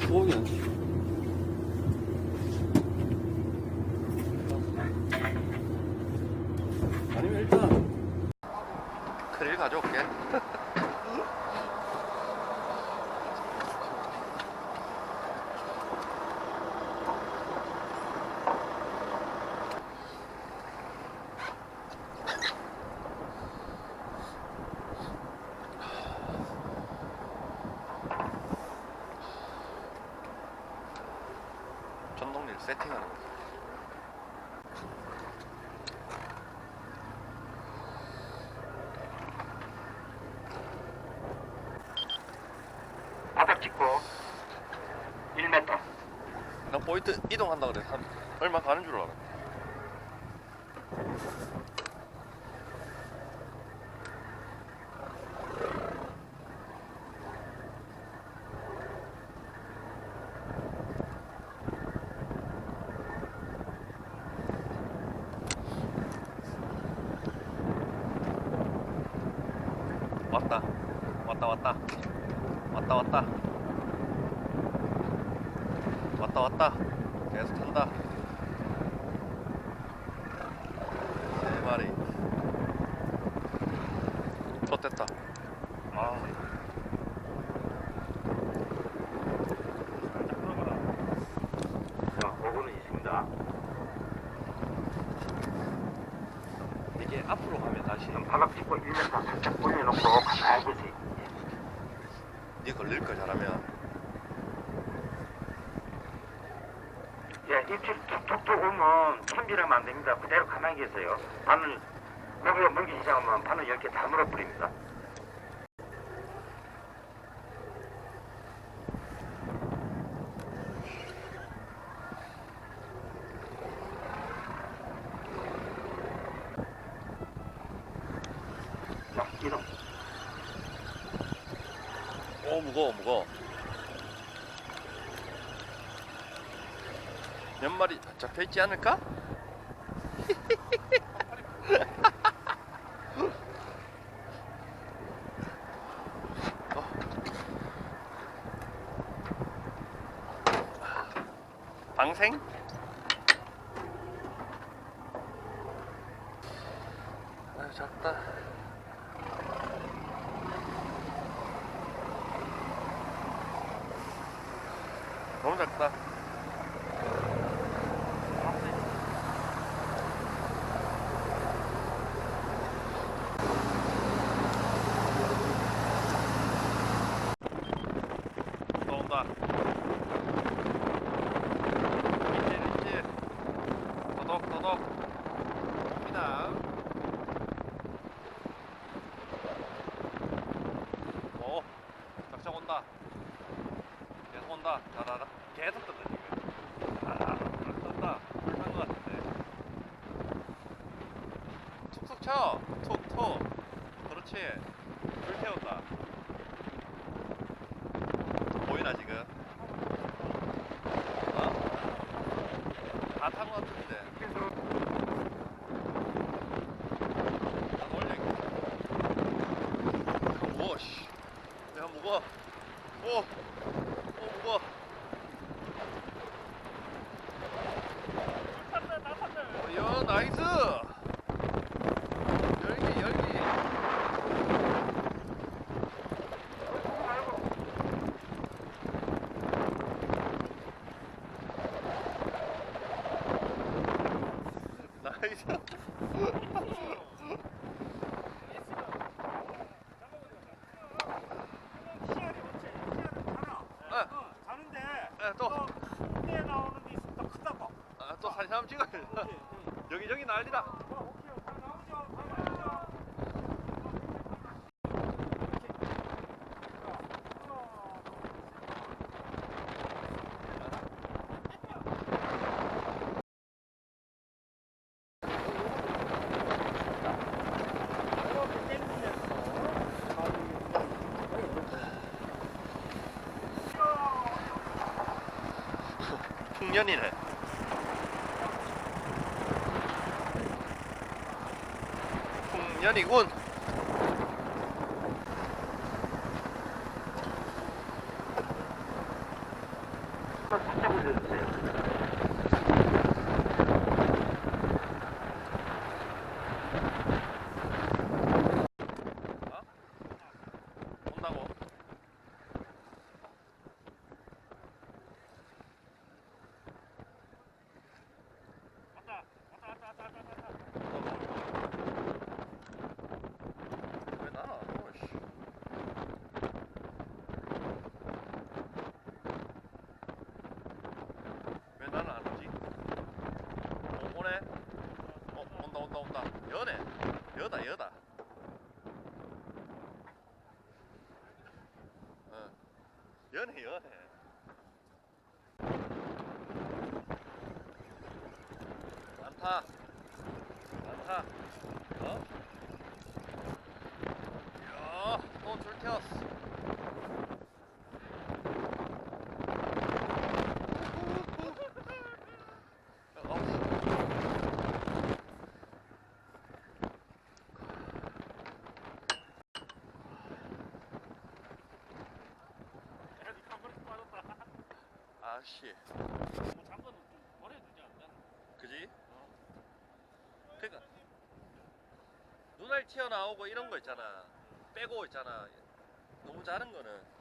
소고기 안 시. 아니면 일단 크릴 가져올게. 전동릴 세팅하는 거. 바닥 찍고 1m. 난 포인트 이동한다 그래. 한 얼마 가는 줄 알아. 왔다 왔다 왔다 왔다 왔다 왔다 왔다 계속 탄다. 세 마리 좋됐다. 아 자, 그거는 있습니다. 이게 앞으로 가면 다시 바닥 찍고 1m 살짝 올려놓고 가만히 보세요. 니 걸릴 거 잘하면 예, 입질 툭툭툭 오면 챔질하면 안 됩니다. 그대로 가만히 계세요. 바늘, 여기가 물기 시작하면 바늘 10개 다 물어버립니다. 자, 이동. 오 무거워 무거워. 몇 마리 잡혀있지 않을까? 방생? 아 작다. 너무 작다. 또 온다. 일질 도덕 옵니다. 오 작정 온다. 계속 온다. 다다다 계속 뜬다 지금. 아 뜬다. 불탄 것 같은데. 툭툭 쳐. 툭툭. 그렇지. 불 태운다. 보이나 지금? 어? 다 탄 것 같은데. 난 원래 무거워. 씨. 내가 무거워. 오 무거워. 야 나이스. 열기. 나이스. 자는데 또 나오는 게 있으면 더 크다고. 또 사진 한번 찍어야 여기저기 난리다. 풍년이네. 풍년이군. 살짝 올려주세요. 온다고? 왜 나는 안 와, 씨. 왜 나는 안 오지? 오네? 온다. 여네. 여다. 어. 여네. 많다. 어? 이야, 또 줄 태웠어. 아씨, 잠깐 좀 버려두지 않나? 그지? 그니까 눈알 튀어나오고 이런 거 있잖아. 빼고 있잖아. 너무 자른 거는